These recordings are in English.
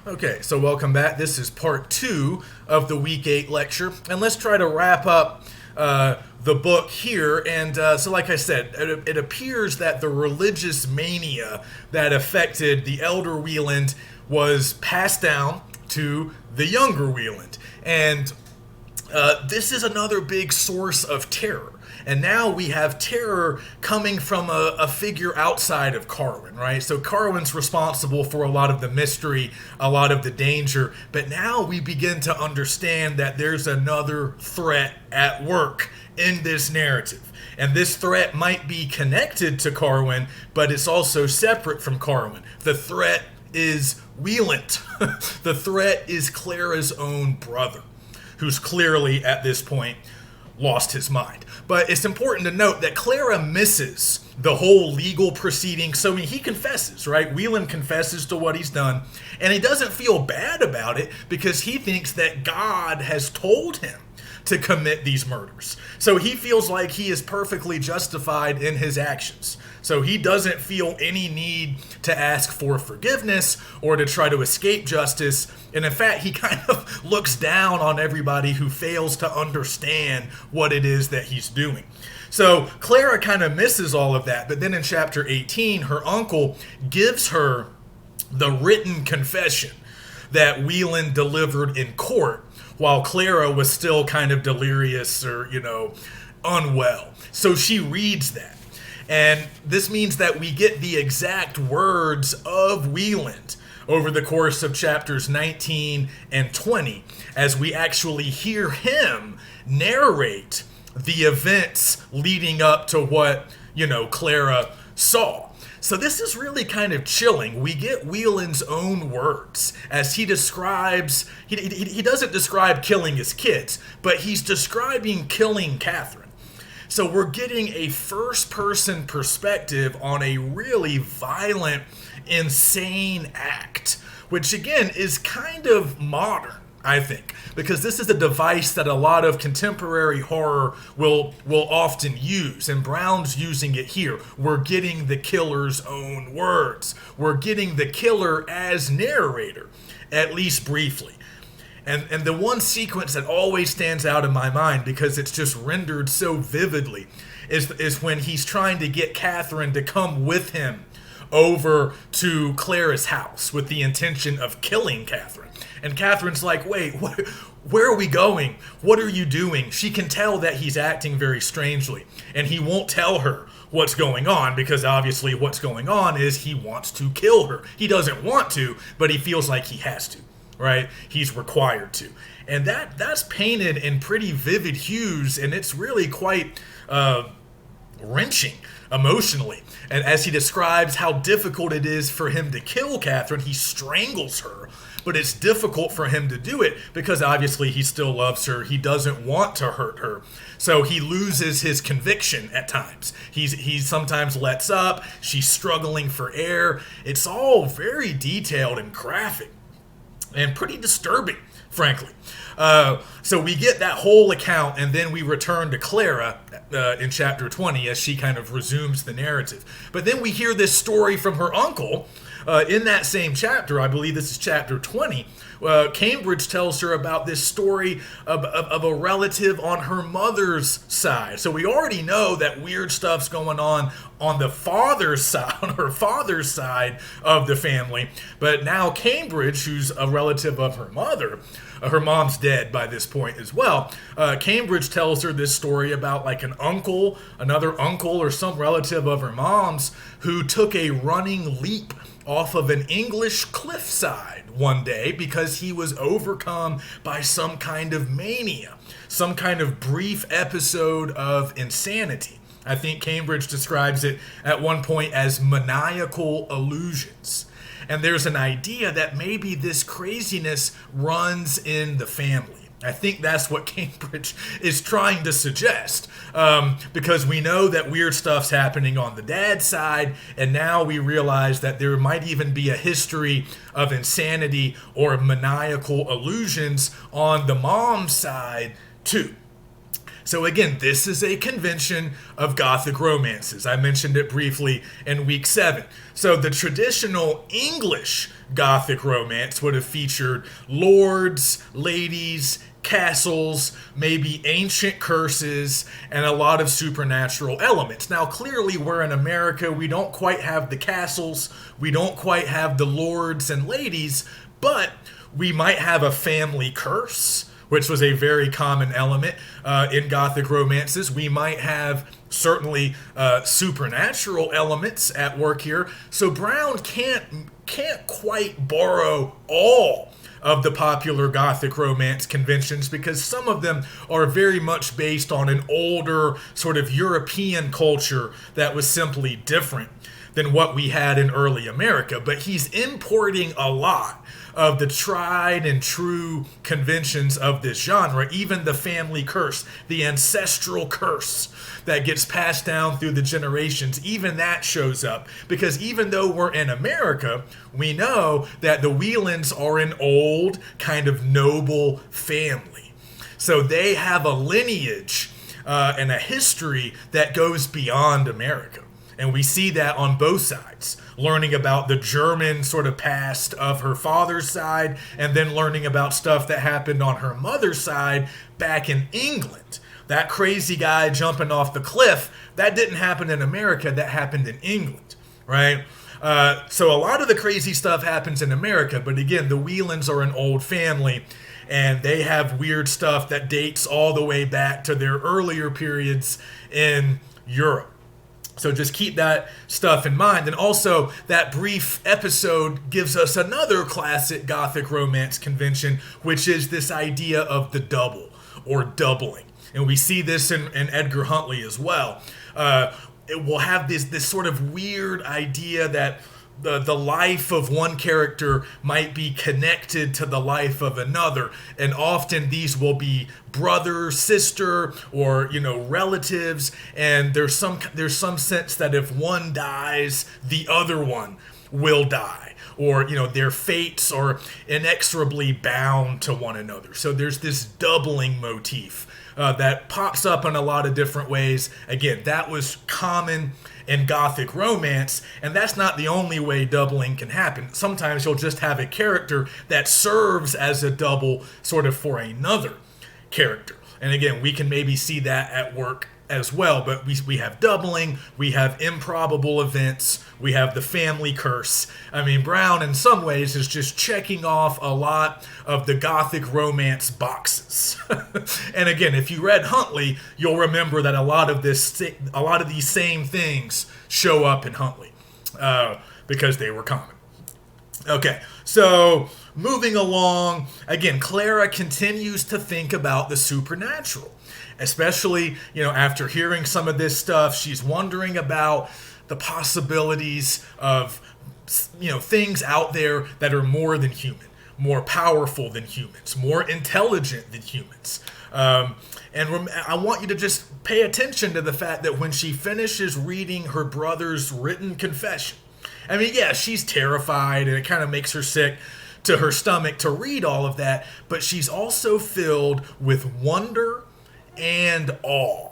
Okay, so welcome back. This is part 2 of the Week 8 lecture, and let's try to wrap up the book here. And so, like I said, it appears that the religious mania that affected the elder Wieland was passed down to the younger Wieland. And this is another big source of terror. And now we have terror coming from a figure outside of Carwin, right? So Carwin's responsible for a lot of the mystery, a lot of the danger. But now we begin to understand that there's another threat at work in this narrative. And this threat might be connected to Carwin, but it's also separate from Carwin. The threat is Wieland. The threat is Clara's own brother, who's clearly at this point lost his mind. But it's important to note that Clara misses the whole legal proceeding. So he confesses, right? Wieland confesses to what he's done, and he doesn't feel bad about it because he thinks that God has told him to commit these murders. So he feels like he is perfectly justified in his actions. So he doesn't feel any need to ask for forgiveness or to try to escape justice. And in fact, he kind of looks down on everybody who fails to understand what it is that he's doing. So Clara kind of misses all of that. But then in chapter 18, her uncle gives her the written confession that Wieland delivered in court while Clara was still kind of delirious or, unwell. So she reads that. And this means that we get the exact words of Wieland over the course of chapters 19 and 20 as we actually hear him narrate the events leading up to what, Clara saw. So this is really kind of chilling. We get Wieland's own words as he describes, he doesn't describe killing his kids, but he's describing killing Catherine. So we're getting a first-person perspective on a really violent, insane act, which again is kind of modern, I think, because this is a device that a lot of contemporary horror will often use, and Brown's using it here. We're getting the killer's own words. We're getting the killer as narrator, at least briefly. And the one sequence that always stands out in my mind because it's just rendered so vividly is when he's trying to get Catherine to come with him over to Clara's house with the intention of killing Catherine. And Catherine's like, wait, where are we going? What are you doing? She can tell that he's acting very strangely, and he won't tell her what's going on because obviously what's going on is he wants to kill her. He doesn't want to, but he feels like he has to, right? He's required to. And that's painted in pretty vivid hues, and it's really quite wrenching emotionally. And as he describes how difficult it is for him to kill Catherine, he strangles her, but it's difficult for him to do it because obviously he still loves her. He doesn't want to hurt her. So he loses his conviction at times. He sometimes lets up. She's struggling for air. It's all very detailed and graphic and pretty disturbing, frankly. So we get that whole account, and then we return to Clara in chapter 20 as she kind of resumes the narrative. But then we hear this story from her uncle in that same chapter. I believe this is chapter 20. Cambridge tells her about this story of a relative on her mother's side. So we already know that weird stuff's going on the father's side, on her father's side of the family. But now Cambridge, who's a relative of her mother, her mom's dead by this point as well. Cambridge tells her this story about like another uncle or some relative of her mom's who took a running leap off of an English cliffside one day because he was overcome by some kind of mania, some kind of brief episode of insanity. I think Cambridge describes it at one point as maniacal illusions. And there's an idea that maybe this craziness runs in the family. I think that's what Cambridge is trying to suggest, because we know that weird stuff's happening on the dad's side, and now we realize that there might even be a history of insanity or maniacal illusions on the mom's side too. So again, this is a convention of Gothic romances. I mentioned it briefly in week 7. So the traditional English Gothic romance would have featured lords, ladies, castles, maybe ancient curses, and a lot of supernatural elements. Now, clearly, we're in America. We don't quite have the castles. We don't quite have the lords and ladies, but we might have a family curse, which was a very common element in Gothic romances. We might have certainly supernatural elements at work here. So Brown can't quite borrow all of the popular Gothic romance conventions, because some of them are very much based on an older sort of European culture that was simply different than what we had in early America. But he's importing a lot of the tried and true conventions of this genre, even the family curse, the ancestral curse that gets passed down through the generations, even that shows up. Because even though we're in America, we know that the Whelans are an old, kind of noble family. So they have a lineage and a history that goes beyond America. And we see that on both sides, learning about the German sort of past of her father's side, and then learning about stuff that happened on her mother's side back in England. That crazy guy jumping off the cliff, that didn't happen in America, that happened in England, right? So a lot of the crazy stuff happens in America, but again, the Whelans are an old family, and they have weird stuff that dates all the way back to their earlier periods in Europe. So just keep that stuff in mind. And also, that brief episode gives us another classic Gothic romance convention, which is this idea of the double, or doubling. And we see this in Edgar Huntley as well. It will have this sort of weird idea that the life of one character might be connected to the life of another, and often these will be brother, sister, or relatives, and there's some sense that if one dies, the other one will die, or their fates are inexorably bound to one another. So there's this doubling motif that pops up in a lot of different ways. Again, that was common in Gothic romance, and that's not the only way doubling can happen. Sometimes you'll just have a character that serves as a double sort of for another character. And again, we can maybe see that at work as well, but we have doubling, we have improbable events, we have the family curse. I mean, Brown in some ways is just checking off a lot of the Gothic romance boxes. And again, if you read Huntley, you'll remember that a lot of these same things show up in Huntley because they were common. Okay, so moving along, again, Clara continues to think about the supernatural. Especially, after hearing some of this stuff, she's wondering about the possibilities of, things out there that are more than human, more powerful than humans, more intelligent than humans. And I want you to just pay attention to the fact that when she finishes reading her brother's written confession, I mean, yeah, she's terrified, and it kind of makes her sick to her stomach to read all of that, but she's also filled with wonder and awe,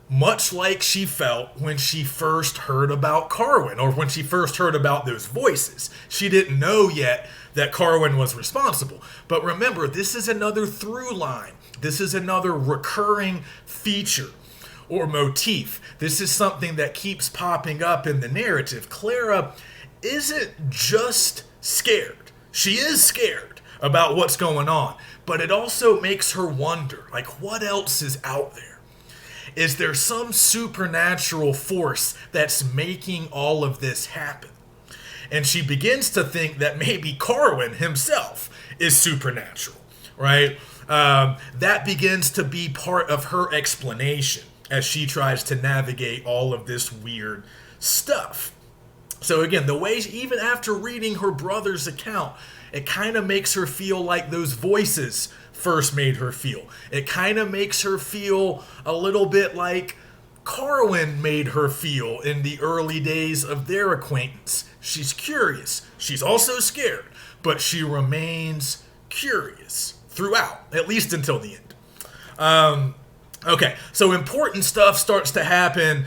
much like she felt when she first heard about Carwin, or when she first heard about those voices. She didn't know yet that Carwin was responsible. But remember, this is another through line. This is another recurring feature or motif. This is something that keeps popping up in the narrative. Clara isn't just scared. She is scared about what's going on, but it also makes her wonder, like, what else is out there? Is there some supernatural force that's making all of this happen? And she begins to think that maybe Carwin himself is supernatural, right? That begins to be part of her explanation as she tries to navigate all of this weird stuff. So again, the way, even after reading her brother's account, it kind of makes her feel like those voices first made her feel. It kind of makes her feel a little bit like Carwin made her feel in the early days of their acquaintance. She's curious. She's also scared, but she remains curious throughout, at least until the end. Okay, so important stuff starts to happen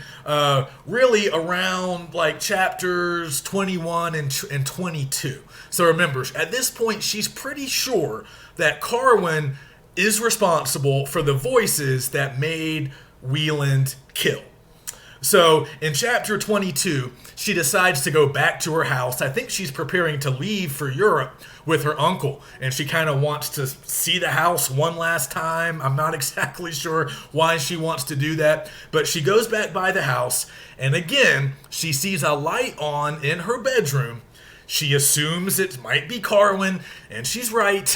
really around like chapters 21 and 22. So remember, at this point, she's pretty sure that Carwin is responsible for the voices that made Wieland kill. So in chapter 22, she decides to go back to her house. I think she's preparing to leave for Europe with her uncle, and she kind of wants to see the house one last time. I'm not exactly sure why she wants to do that, but she goes back by the house, and again, she sees a light on in her bedroom. She assumes it might be Carwin, and she's right.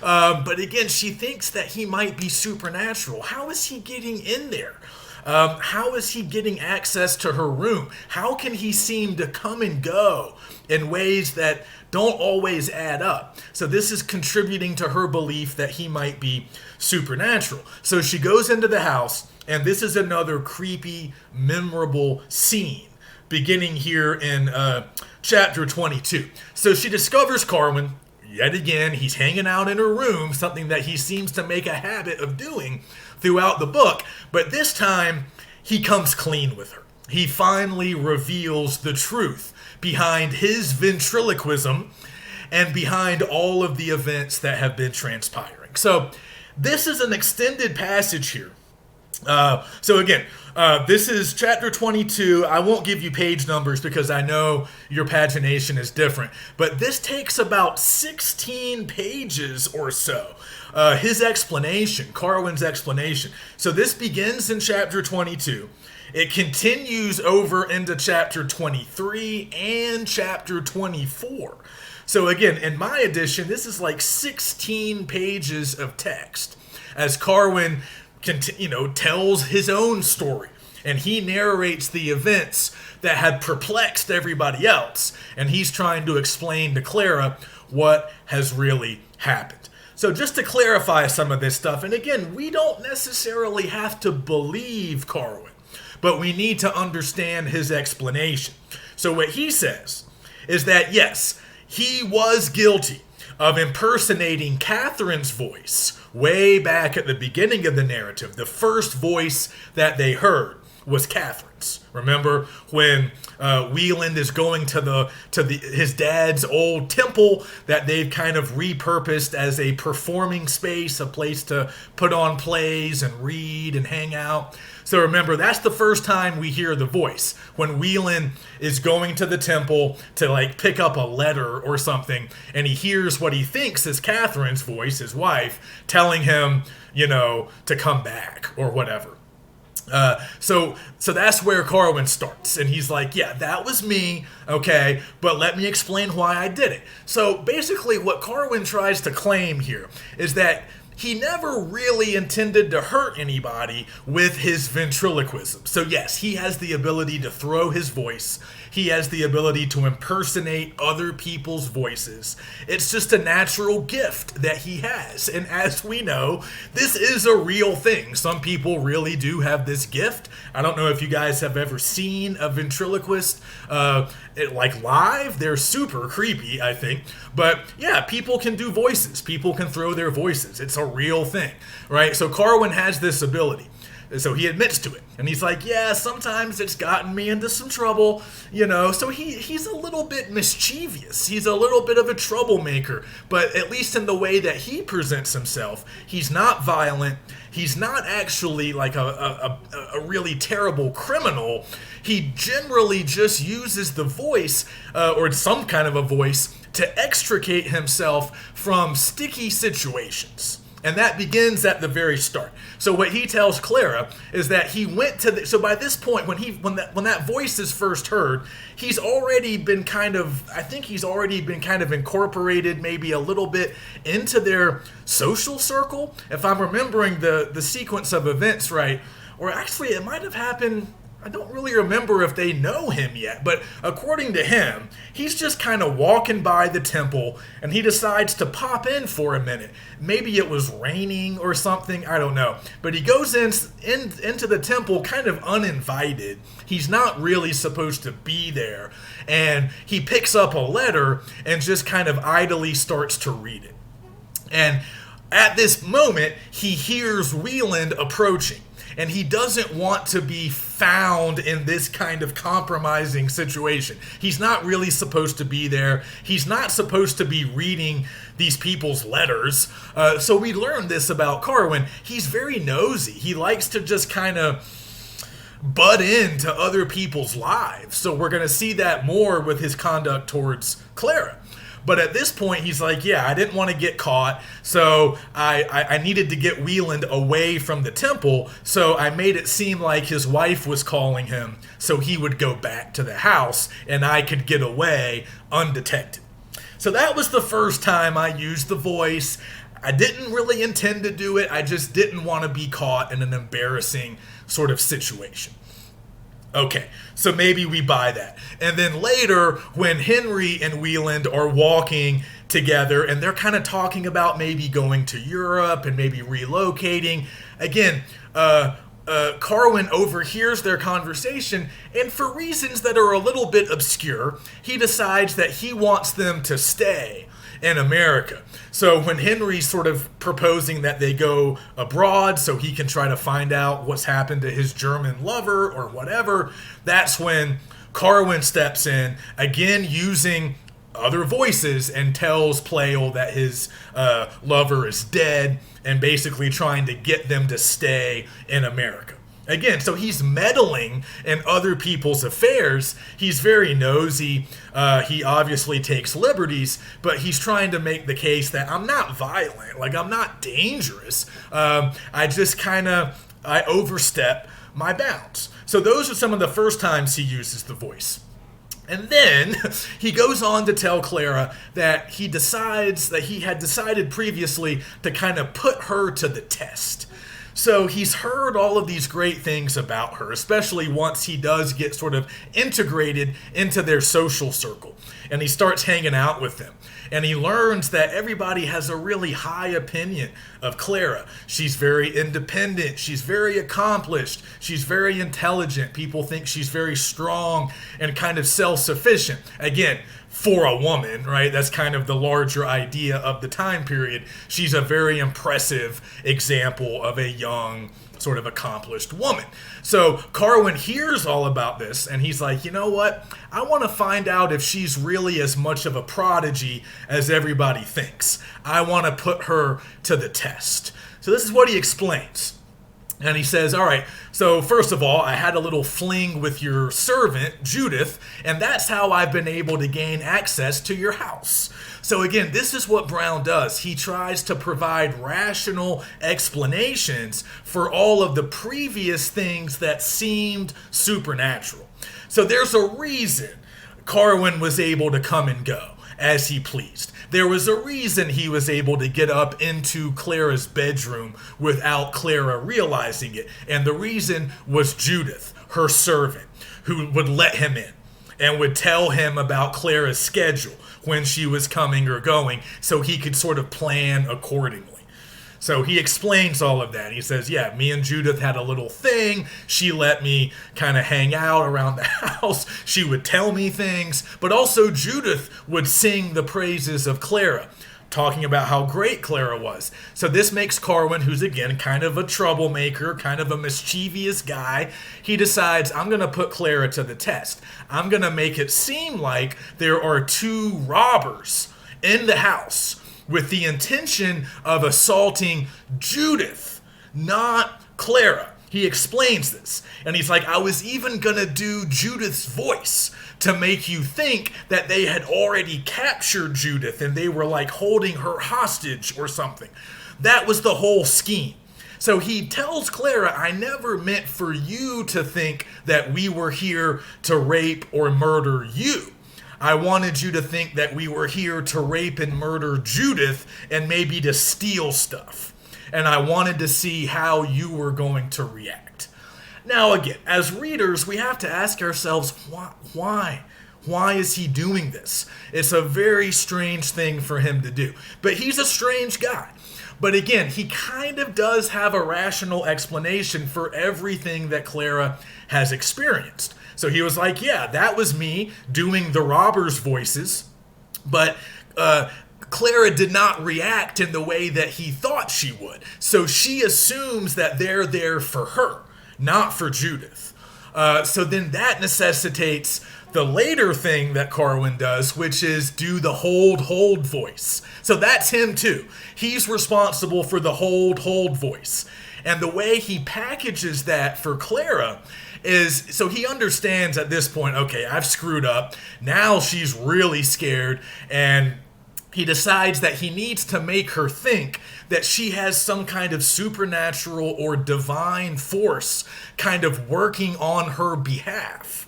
But again, she thinks that he might be supernatural. How is he getting in there? How is he getting access to her room? How can he seem to come and go in ways that don't always add up? So this is contributing to her belief that he might be supernatural. So she goes into the house, and this is another creepy, memorable scene beginning here in chapter 22. So she discovers Carwin. Yet again, he's hanging out in her room, something that he seems to make a habit of doing throughout the book. But this time, he comes clean with her. He finally reveals the truth behind his ventriloquism and behind all of the events that have been transpiring. So this is an extended passage here. This is chapter 22. I won't give you page numbers because I know your pagination is different, but this takes about 16 pages or so. His explanation, Carwin's explanation. So this begins in chapter 22. It continues over into chapter 23 and chapter 24. So again, in my edition, this is like 16 pages of text as Carwin tells his own story, and he narrates the events that had perplexed everybody else, and he's trying to explain to Clara what has really happened. So just to clarify some of this stuff, and again, we don't necessarily have to believe Carwin, but we need to understand his explanation. So what he says is that yes, he was guilty of impersonating Catherine's voice way back at the beginning of the narrative. The first voice that they heard was Catherine's. Remember when Wieland is going to his dad's old temple that they've kind of repurposed as a performing space, a place to put on plays and read and hang out. So remember, that's the first time we hear the voice, when Wieland is going to the temple to like pick up a letter or something, and he hears what he thinks is Catherine's voice, his wife, telling him, to come back or whatever. So that's where Carwin starts, and he's like, yeah, that was me, okay, but let me explain why I did it. So basically what Carwin tries to claim here is that he never really intended to hurt anybody with his ventriloquism. So yes, he has the ability to throw his voice. He has the ability to impersonate other people's voices. It's just a natural gift that he has. And as we know, this is a real thing. Some people really do have this gift. I don't know if you guys have ever seen a ventriloquist live. They're super creepy, I think. But yeah, people can do voices. People can throw their voices. It's a real thing, right? So Carwin has this ability. So he admits to it. And he's like, yeah, sometimes it's gotten me into some trouble, So he's a little bit mischievous. He's a little bit of a troublemaker. But at least in the way that he presents himself, he's not violent. He's not actually like a really terrible criminal. He generally just uses the voice, or some kind of a voice, to extricate himself from sticky situations. And that begins at the very start. So what he tells Clara is that he went to so by this point, when that voice is first heard, he's already been kind of incorporated maybe a little bit into their social circle. If I'm remembering the sequence of events right, or actually it might have happened, I don't really remember if they know him yet, but according to him, he's just kind of walking by the temple, and he decides to pop in for a minute. Maybe it was raining or something, I don't know. But he goes into the temple kind of uninvited. He's not really supposed to be there, and he picks up a letter and just kind of idly starts to read it. And At this moment, he hears Wieland approaching, and he doesn't want to be found in this kind of compromising situation. He's not really supposed to be there. He's not supposed to be reading these people's letters. So we learned this about Carwin. He's very nosy. He likes to just kind of butt into other people's lives. So we're going to see that more with his conduct towards Clara. But at this point, he's like, yeah, I didn't want to get caught, so I needed to get Wieland away from the temple, so I made it seem like his wife was calling him so he would go back to the house and I could get away undetected. So that was the first time I used the voice. I didn't really intend to do it. I just didn't want to be caught in an embarrassing sort of situation. Okay, so maybe we buy that. And then later, when Henry and Wieland are walking together and they're kind of talking about maybe going to Europe and maybe relocating, again, Carwin overhears their conversation, and for reasons that are a little bit obscure, he decides that he wants them to stay in America. So when Henry's sort of proposing that they go abroad so he can try to find out what's happened to his German lover or whatever, that's when Carwin steps in, again using other voices, and tells Pleyel that his lover is dead, and basically trying to get them to stay in America. Again, so he's meddling in other people's affairs. He's very nosy. He obviously takes liberties, but he's trying to make the case that I'm not violent, like I'm not dangerous. I just I overstep my bounds. So those are some of the first times he uses the voice. And then he goes on to tell Clara that he decides that he had decided previously to kind of put her to the test. So he's heard all of these great things about her, especially once he does get sort of integrated into their social circle. And he starts hanging out with them. And he learns that everybody has a really high opinion of Clara. She's very independent. She's very accomplished. She's very intelligent. People think she's very strong and kind of self-sufficient. Again, for a woman, right? That's kind of the larger idea of the time period. She's a very impressive example of a young, sort of accomplished woman. So Carwin hears all about this, and he's like, you know what? I want to find out if she's really as much of a prodigy as everybody thinks. I want to put her to the test. So this is what he explains. And he says, all right, so first of all, I had a little fling with your servant, Judith, and that's how I've been able to gain access to your house. So again, this is what Brown does. He tries to provide rational explanations for all of the previous things that seemed supernatural. So there's a reason Carwin was able to come and go as he pleased. There was a reason he was able to get up into Clara's bedroom without Clara realizing it. And the reason was Judith, her servant, who would let him in and would tell him about Clara's schedule when she was coming or going, so he could sort of plan accordingly. So he explains all of that. He says, yeah, me and Judith had a little thing. She let me kind of hang out around the house. She would tell me things, but also Judith would sing the praises of Clara, talking about how great Clara was. So this makes Carwin, who's again kind of a troublemaker, kind of a mischievous guy, he decides, I'm going to put Clara to the test. I'm going to make it seem like there are two robbers in the house with the intention of assaulting Judith, not Clara. He explains this, and he's like, I was even gonna do Judith's voice to make you think that they had already captured Judith and they were like holding her hostage or something. That was the whole scheme. So he tells Clara, I never meant for you to think that we were here to rape or murder you. I wanted you to think that we were here to rape and murder Judith and maybe to steal stuff. And I wanted to see how you were going to react. Now again, as readers, we have to ask ourselves, why? Why is he doing this? It's a very strange thing for him to do. But he's a strange guy. But again, he kind of does have a rational explanation for everything that Clara has experienced. So he was like, yeah, that was me doing the robbers' voices, but Clara did not react in the way that he thought she would. So she assumes that they're there for her, not for Judith. So then that necessitates the later thing that Carwin does, which is do the hold voice. So that's him too. He's responsible for the hold voice. And the way he packages that for Clara is, so he understands at this point, okay, I've screwed up. Now she's really scared, and he decides that he needs to make her think that she has some kind of supernatural or divine force kind of working on her behalf,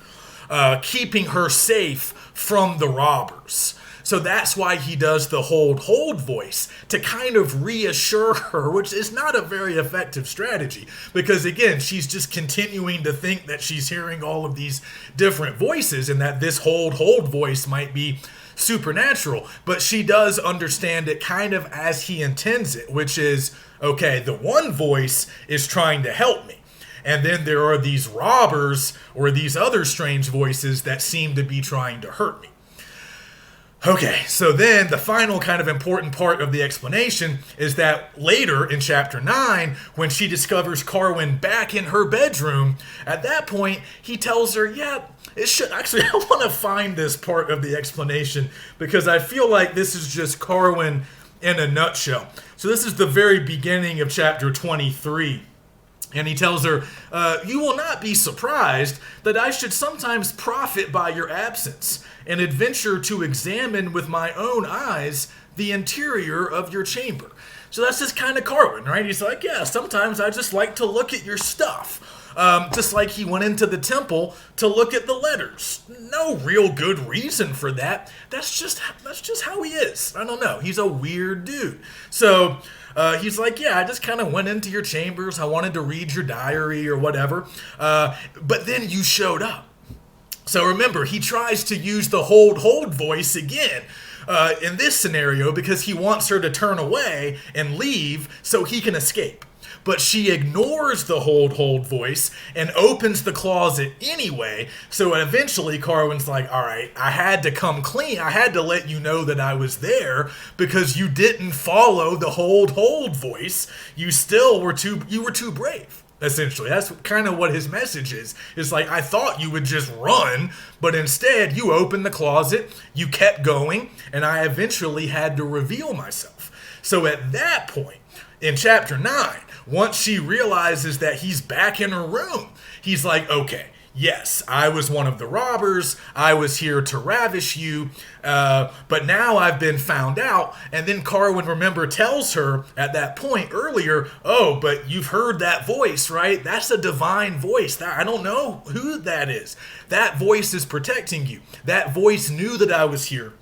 keeping her safe from the robbers. So that's why he does the hold voice, to kind of reassure her, which is not a very effective strategy, because again, she's just continuing to think that she's hearing all of these different voices and that this hold voice might be supernatural. But she does understand it kind of as he intends it, which is, okay, the one voice is trying to help me, and then there are these robbers or these other strange voices that seem to be trying to hurt me. Okay, so then the final kind of important part of the explanation is that later in chapter 9, when she discovers Carwin back in her bedroom, at that point, he tells her, yeah, it should, actually, I want to find this part of the explanation because I feel like this is just Carwin in a nutshell. So this is the very beginning of chapter 23. And he tells her, you will not be surprised that I should sometimes profit by your absence and adventure to examine with my own eyes the interior of your chamber. So that's just kind of Carwin, right? He's like, yeah, sometimes I just like to look at your stuff. Just like he went into the temple to look at the letters. No real good reason for that. That's just how he is. I don't know. He's a weird dude. So he's like, yeah, I just kind of went into your chambers. I wanted to read your diary or whatever. But then you showed up. So remember, he tries to use the hold voice again in this scenario because he wants her to turn away and leave so he can escape. But she ignores the hold voice and opens the closet anyway. So eventually Carwin's like, all right, I had to come clean. I had to let you know that I was there because you didn't follow the hold voice. You were too brave. Essentially, that's kind of what his message is. It's like, I thought you would just run, but instead you opened the closet, you kept going, and I eventually had to reveal myself. So at that point, in chapter 9, once she realizes that he's back in her room, he's like, okay, yes, I was one of the robbers. I was here to ravish you. But now I've been found out. And then Carwin, remember, tells her at that point earlier, oh, but you've heard that voice, right? That's a divine voice. I don't know who that is. That voice is protecting you. That voice knew that I was here.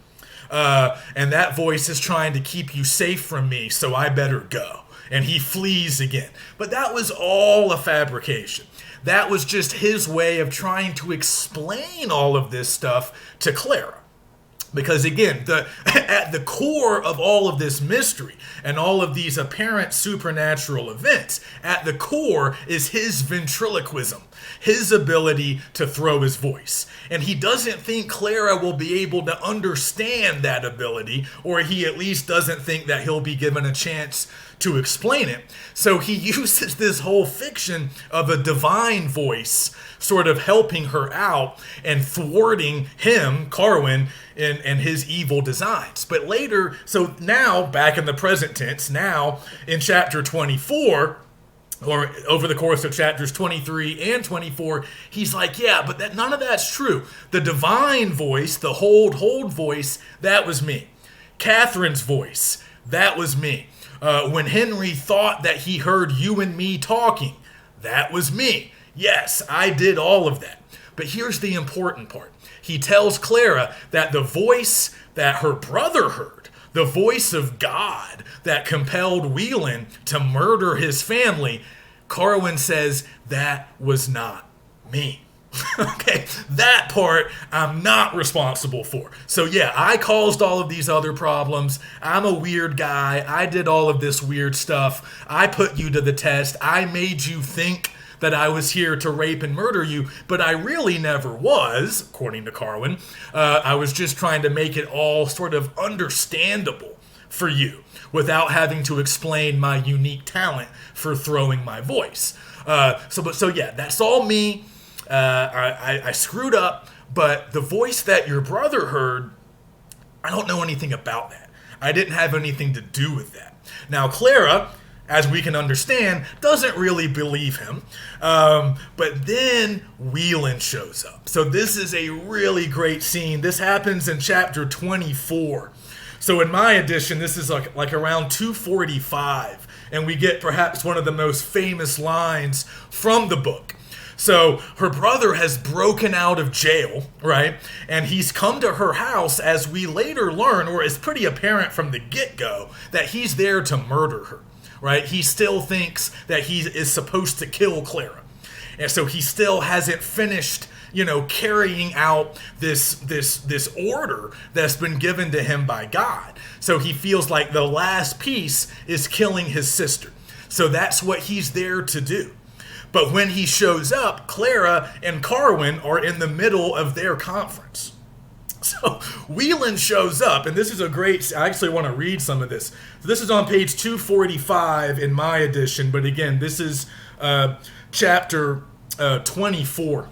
And that voice is trying to keep you safe from me, so I better go. And he flees again. But that was all a fabrication. That was just his way of trying to explain all of this stuff to Clara. Because again, at the core of all of this mystery and all of these apparent supernatural events, at the core is his ventriloquism, his ability to throw his voice. And he doesn't think Clara will be able to understand that ability, or he at least doesn't think that he'll be given a chance to explain it. So he uses this whole fiction of a divine voice sort of helping her out and thwarting him, Carwin, in his evil designs. But later, so now, back in the present tense, now in chapter 24, or over the course of chapters 23 and 24, he's like, yeah, but none of that's true. The divine voice, the hold voice, that was me. Catherine's voice, that was me. When Henry thought that he heard you and me talking, that was me. Yes, I did all of that. But here's the important part. He tells Clara that the voice that her brother heard, the voice of God that compelled Whelan to murder his family, Carwin says that was not me. Okay, that part I'm not responsible for. So yeah, I caused all of these other problems. I'm a weird guy. I did all of this weird stuff. I put you to the test. I made you think that I was here to rape and murder you, but I really never was, according to Carwin. I was just trying to make it all sort of understandable for you without having to explain my unique talent for throwing my voice. So yeah, that's all me. I screwed up, but the voice that your brother heard, I don't know anything about that. I didn't have anything to do with that. Now, Clara, as we can understand, doesn't really believe him. But then Wieland shows up. So this is a really great scene. This happens in chapter 24. So in my edition, this is like around 245. And we get perhaps one of the most famous lines from the book. So her brother has broken out of jail, right? And he's come to her house, as we later learn, or it's pretty apparent from the get-go, that he's there to murder her, right? He still thinks that he is supposed to kill Clara. And so he still hasn't finished, carrying out this order that's been given to him by God. So he feels like the last piece is killing his sister. So that's what he's there to do. But when he shows up, Clara and Carwin are in the middle of their conference. So Wieland shows up, and this is I actually want to read some of this. This is on page 245 in my edition, but again, this is chapter 24.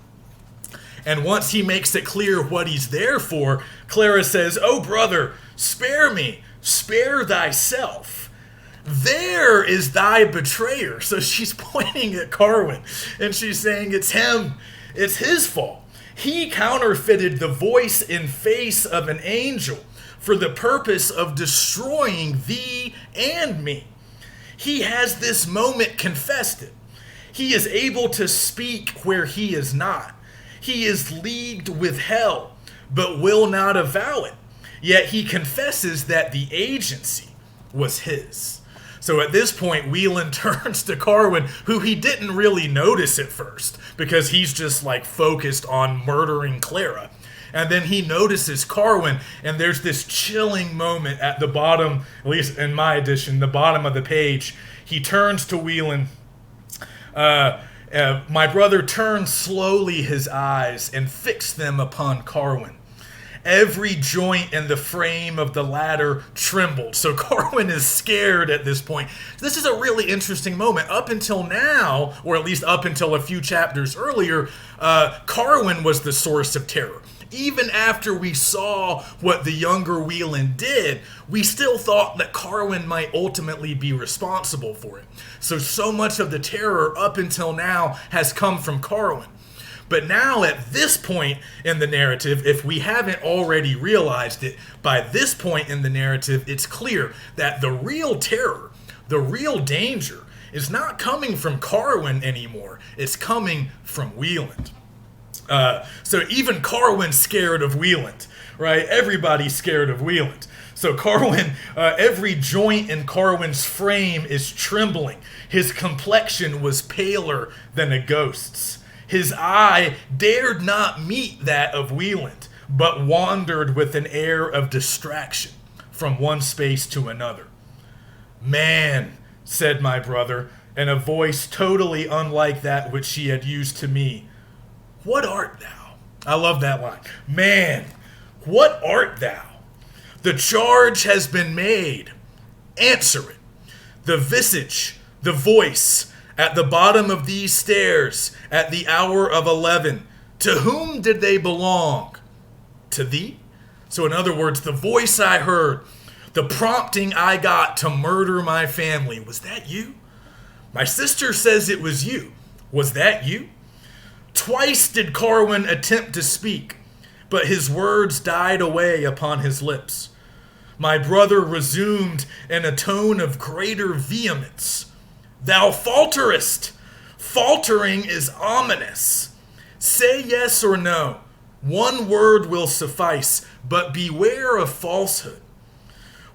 And once he makes it clear what he's there for, Clara says, "Oh, brother, spare me, spare thyself. There is thy betrayer." So she's pointing at Carwin, and she's saying it's him. It's his fault. He counterfeited the voice and face of an angel for the purpose of destroying thee and me. He has this moment confessed it. He is able to speak where he is not. He is leagued with hell, but will not avow it. Yet he confesses that the agency was his. So at this point, Wieland turns to Carwin, who he didn't really notice at first, because he's just focused on murdering Clara. And then he notices Carwin, and there's this chilling moment at the bottom, at least in my edition, the bottom of the page. He turns to Wieland. My brother turned slowly his eyes and fixed them upon Carwin. Every joint in the frame of the latter trembled. So Carwin is scared at this point. This is a really interesting moment. Up until now, or at least up until a few chapters earlier, Carwin was the source of terror. Even after we saw what the younger Wieland did, we still thought that Carwin might ultimately be responsible for it. So much of the terror up until now has come from Carwin. But now at this point in the narrative, if we haven't already realized it, by this point in the narrative, it's clear that the real terror, the real danger, is not coming from Carwin anymore. It's coming from Wieland. So even Carwin's scared of Wieland, right? Everybody's scared of Wieland. So Carwin, every joint in Carwin's frame is trembling. His complexion was paler than a ghost's. His eye dared not meet that of Wieland, but wandered with an air of distraction from one space to another. "Man," said my brother, in a voice totally unlike that which she had used to me, "what art thou?" I love that line. "Man, what art thou? The charge has been made. Answer it. The visage, the voice, at the bottom of these stairs, at the hour of 11, to whom did they belong? To thee?" So in other words, the voice I heard, the prompting I got to murder my family, was that you? My sister says it was you. Was that you? Twice did Carwin attempt to speak, but his words died away upon his lips. My brother resumed in a tone of greater vehemence. "Thou falterest. Faltering is ominous. Say yes or no. One word will suffice, but beware of falsehood.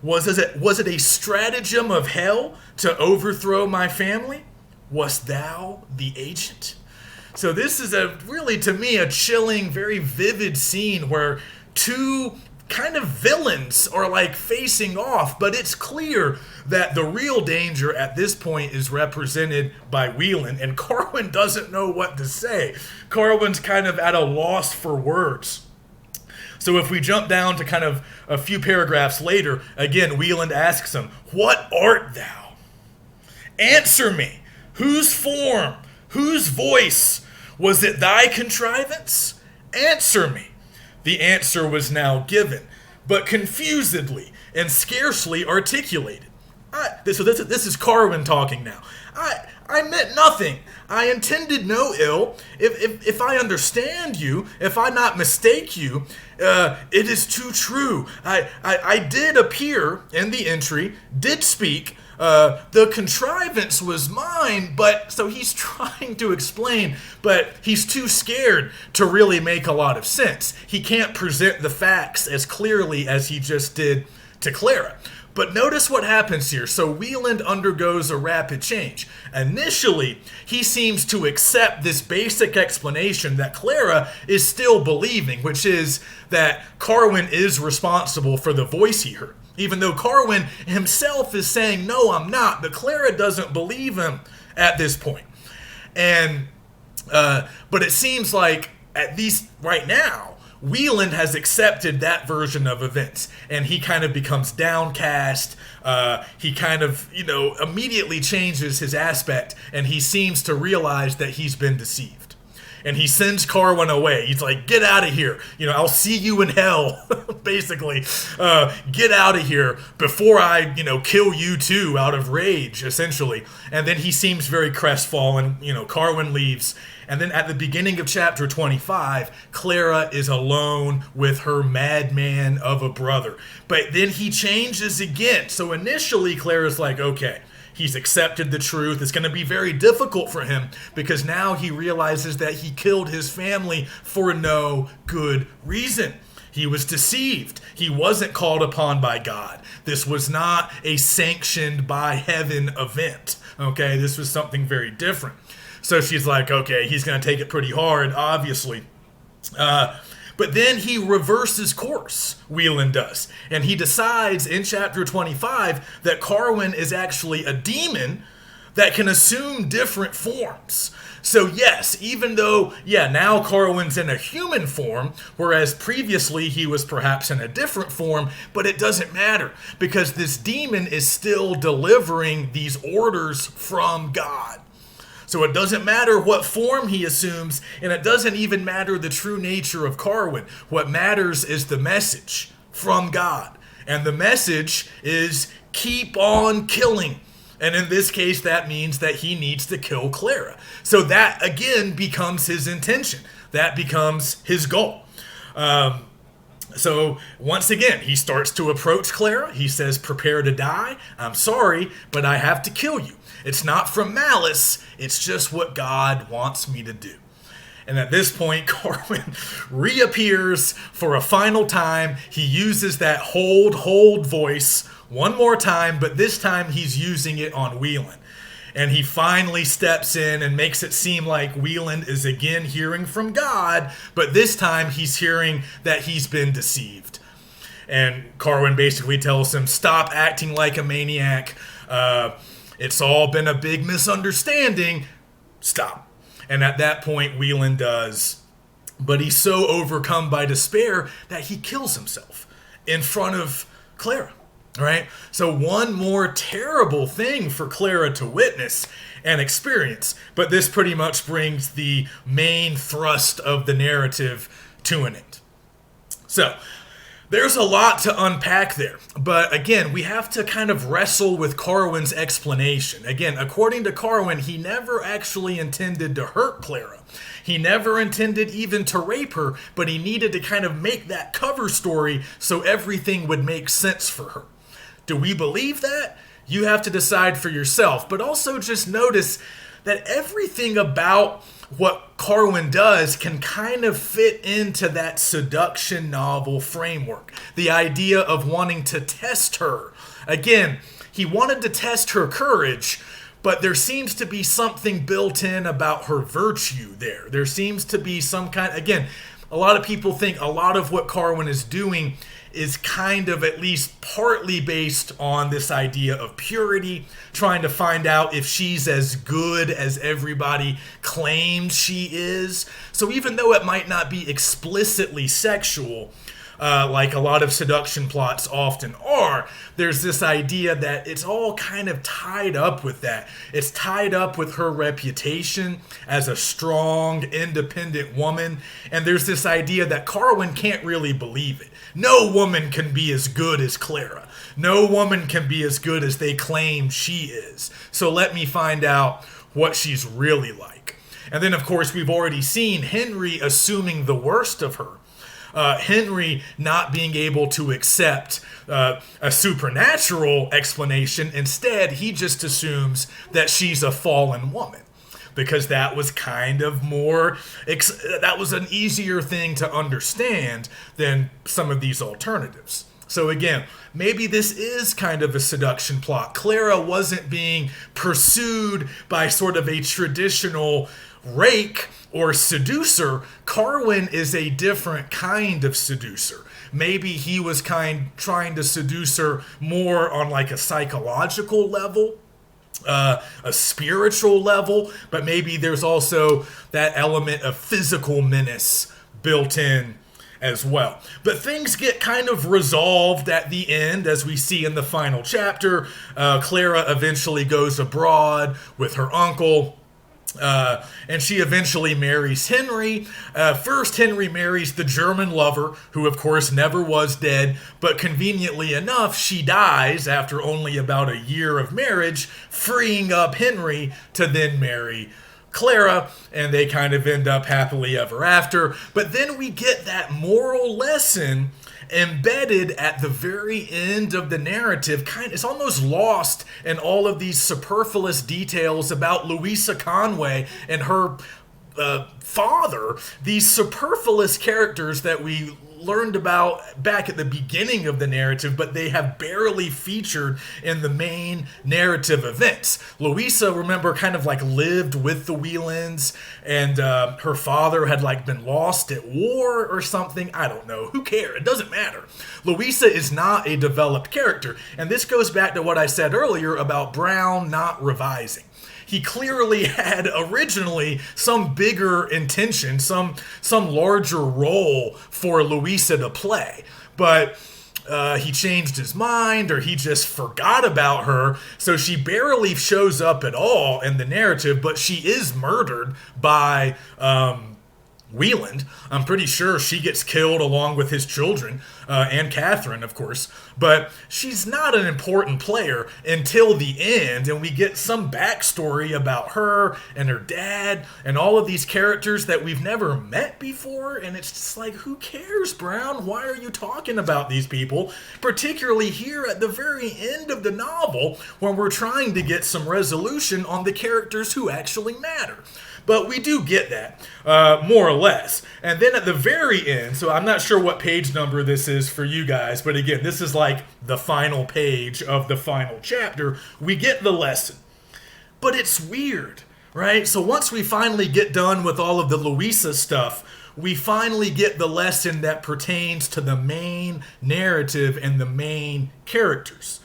Was it a stratagem of hell to overthrow my family? Wast thou the agent?" So this is really, to me, a chilling, very vivid scene where two kind of villains are facing off, but it's clear that the real danger at this point is represented by Wieland, and Carwin doesn't know what to say. Carwin's kind of at a loss for words. So if we jump down to kind of a few paragraphs later, again, Wieland asks him, "What art thou? Answer me. Whose form, whose voice? Was it thy contrivance? Answer me." The answer was now given, but confusedly and scarcely articulated. This is Carwin talking now. I meant nothing. I intended no ill. If I understand you, if I not mistake you, it is too true. I did appear in the entry, did speak. The contrivance was mine, but so he's trying to explain, but he's too scared to really make a lot of sense. He can't present the facts as clearly as he just did to Clara. But notice what happens here. So Wieland undergoes a rapid change. Initially, he seems to accept this basic explanation that Clara is still believing, which is that Carwin is responsible for the voice he heard. Even though Carwin himself is saying, "No, I'm not," but Clara doesn't believe him at this point. And but it seems like, at least right now, Wieland has accepted that version of events, and he kind of becomes downcast. He kind of, immediately changes his aspect, and he seems to realize that he's been deceived. And he sends Carwin away. He's like, "Get out of here. I'll see you in hell," basically. Get out of here before I, kill you too, out of rage, essentially. And then he seems very crestfallen. Carwin leaves. And then at the beginning of chapter 25, Clara is alone with her madman of a brother. But then he changes again. So initially, Clara's like, okay, he's accepted the truth. It's going to be very difficult for him because now he realizes that he killed his family for no good reason. He was deceived. He wasn't called upon by God. This was not a sanctioned by heaven event. Okay, this was something very different. So she's like, okay, he's going to take it pretty hard, obviously. But then he reverses course, Wieland does. And he decides in chapter 25 that Carwin is actually a demon that can assume different forms. So yes, even though, now Carwin's in a human form, whereas previously he was perhaps in a different form, but it doesn't matter because this demon is still delivering these orders from God. So it doesn't matter what form he assumes, and it doesn't even matter the true nature of Carwin. What matters is the message from God. And the message is keep on killing. And in this case, that means that he needs to kill Clara. So that, again, becomes his intention. That becomes his goal. So once again, he starts to approach Clara. He says, "Prepare to die. I'm sorry, but I have to kill you. It's not from malice. It's just what God wants me to do." And at this point, Carwin reappears for a final time. He uses that hold voice one more time, but this time he's using it on Wieland. And he finally steps in and makes it seem like Wieland is again hearing from God, but this time he's hearing that he's been deceived. And Carwin basically tells him, "Stop acting like a maniac. It's all been a big misunderstanding. Stop." And at that point, Wieland does. But he's so overcome by despair that he kills himself in front of Clara. Right? So one more terrible thing for Clara to witness and experience. But this pretty much brings the main thrust of the narrative to an end. So there's a lot to unpack there. But again, we have to kind of wrestle with Carwin's explanation. Again, according to Carwin, he never actually intended to hurt Clara. He never intended even to rape her, but he needed to kind of make that cover story so everything would make sense for her. Do we believe that? You have to decide for yourself. But also just notice that everything about what Carwin does can kind of fit into that seduction novel framework. The idea of wanting to test her. Again, he wanted to test her courage, but there seems to be something built in about her virtue there. There seems to be some kind, again, a lot of people think a lot of what Carwin is doing is kind of at least partly based on this idea of purity, trying to find out if she's as good as everybody claims she is. So even though it might not be explicitly sexual, like a lot of seduction plots often are. There's this idea that it's all kind of tied up with that. It's tied up with her reputation as a strong, independent woman. And there's this idea that Carwin can't really believe it. No woman can be as good as Clara. No woman can be as good as they claim she is. So let me find out what she's really like. And then, of course, we've already seen Henry assuming the worst of her. Henry not being able to accept a supernatural explanation. Instead, he just assumes that she's a fallen woman, because that was kind of more, that was an easier thing to understand than some of these alternatives. So again, maybe this is kind of a seduction plot. Clara wasn't being pursued by sort of a traditional rake or seducer. Carwin is a different kind of seducer. Maybe he was trying to seduce her more on like a psychological level, a spiritual level, but maybe there's also that element of physical menace built in as well. But things get kind of resolved at the end, as we see in the final chapter. Clara eventually goes abroad with her uncle. And she eventually marries Henry. First, Henry marries the German lover, who of course never was dead, but conveniently enough, she dies after only about a year of marriage, freeing up Henry to then marry Clara, and they kind of end up happily ever after. But then we get that moral lesson embedded at the very end of the narrative. It's almost lost in all of these superfluous details about Louisa Conway and her father, these superfluous characters that we learned about back at the beginning of the narrative, but they have barely featured in the main narrative events. Louisa, remember, kind of like lived with the Whelans, and her father had like been lost at war or something. I don't know. Who cares? It doesn't matter. Louisa is not a developed character, and this goes back to what I said earlier about Brown not revising. He clearly had originally some bigger intention, some larger role for Louisa to play. But he changed his mind, or he just forgot about her. So she barely shows up at all in the narrative, but she is murdered by Wieland. I'm pretty sure she gets killed along with his children, and Catherine, of course. But she's not an important player until the end, and we get some backstory about her and her dad and all of these characters that we've never met before, and it's just like, who cares, Brown? Why are you talking about these people? Particularly here at the very end of the novel, when we're trying to get some resolution on the characters who actually matter. But we do get that, more or less. And then at the very end, so I'm not sure what page number this is for you guys, but again, this is like the final page of the final chapter. We get the lesson. But it's weird, right? So once we finally get done with all of the Louisa stuff, we finally get the lesson that pertains to the main narrative and the main characters.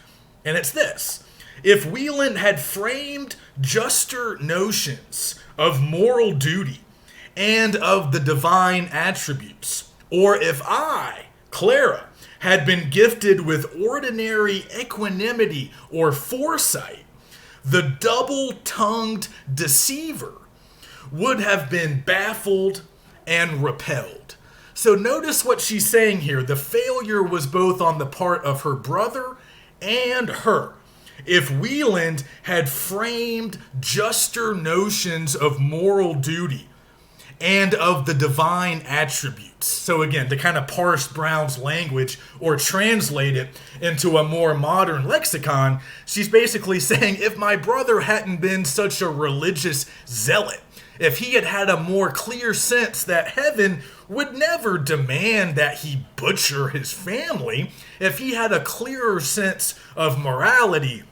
And it's this. If Wieland had framed juster notions of moral duty and of the divine attributes, or if I, Clara, had been gifted with ordinary equanimity or foresight, the double-tongued deceiver would have been baffled and repelled. So notice what she's saying here. The failure was both on the part of her brother and her. If Wieland had framed juster notions of moral duty and of the divine attributes. So again, to kind of parse Brown's language or translate it into a more modern lexicon, she's basically saying, if my brother hadn't been such a religious zealot, if he had had a more clear sense that heaven would never demand that he butcher his family, if he had a clearer sense of morality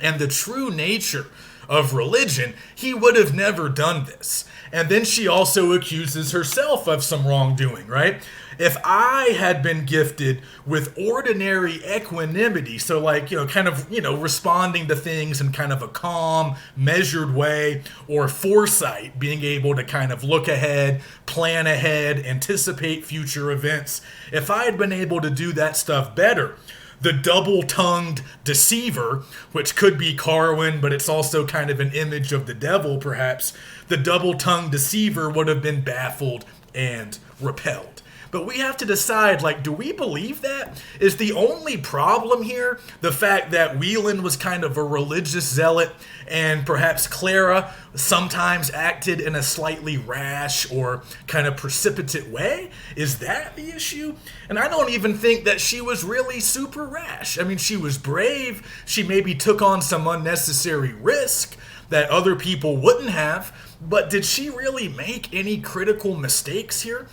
and the true nature of religion, he would have never done this. And then she also accuses herself of some wrongdoing, right? If I had been gifted with ordinary equanimity, so like, responding to things in kind of a calm, measured way, or foresight, being able to kind of look ahead, plan ahead, anticipate future events, if I had been able to do that stuff better, the double-tongued deceiver, which could be Carwin, but it's also kind of an image of the devil, perhaps, the double-tongued deceiver would have been baffled and repelled. But we have to decide, do we believe that? Is the only problem here the fact that Wieland was kind of a religious zealot and perhaps Clara sometimes acted in a slightly rash or kind of precipitate way? Is that the issue? And I don't even think that she was really super rash. I mean, she was brave. She maybe took on some unnecessary risk that other people wouldn't have. But did she really make any critical mistakes here?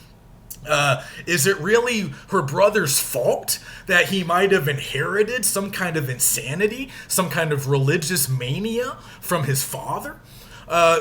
Is it really her brother's fault that he might have inherited some kind of insanity, some kind of religious mania from his father?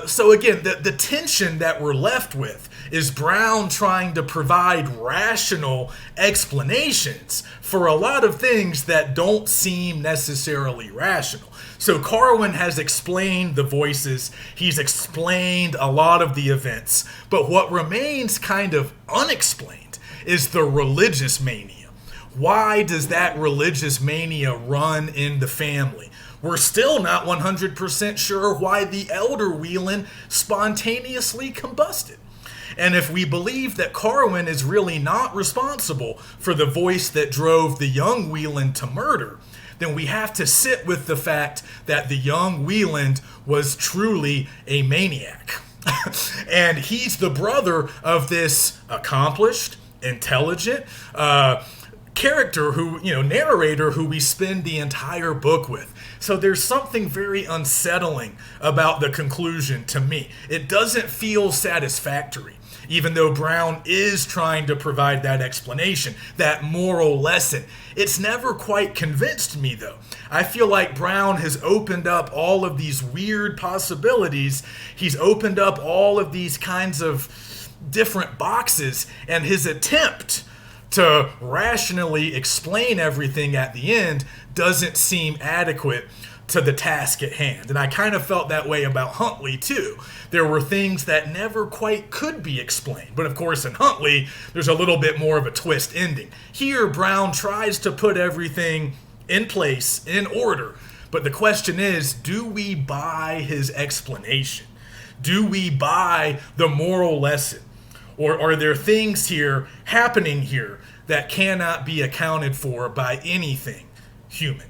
So again, the tension that we're left with is Brown trying to provide rational explanations for a lot of things that don't seem necessarily rational. So Carwin has explained the voices, he's explained a lot of the events, but what remains kind of unexplained is the religious mania. Why does that religious mania run in the family? We're still not 100% sure why the elder Wieland spontaneously combusted. And if we believe that Carwin is really not responsible for the voice that drove the young Wieland to murder, then we have to sit with the fact that the young Wieland was truly a maniac. And he's the brother of this accomplished, intelligent character narrator who we spend the entire book with. So there's something very unsettling about the conclusion to me. It doesn't feel satisfactory, even though Brown is trying to provide that explanation, that moral lesson. It's never quite convinced me, though. I feel like Brown has opened up all of these weird possibilities. He's opened up all of these kinds of different boxes, and his attempt to rationally explain everything at the end doesn't seem adequate to the task at hand. And I kind of felt that way about Huntley too. There were things that never quite could be explained. But of course in Huntley, there's a little bit more of a twist ending. Here, Brown tries to put everything in place, in order. But the question is, do we buy his explanation? Do we buy the moral lesson? Or are there things happening here that cannot be accounted for by anything human?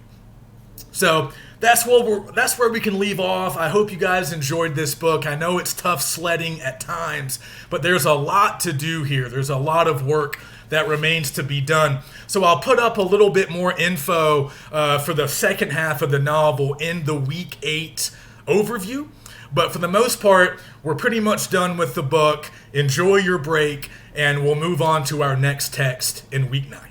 So that's where we can leave off. I hope you guys enjoyed this book. I know it's tough sledding at times, but there's a lot to do here. There's a lot of work that remains to be done. So I'll put up a little bit more info for the second half of the novel in the Week 8 overview. But for the most part, we're pretty much done with the book. Enjoy your break, and we'll move on to our next text in Week 9.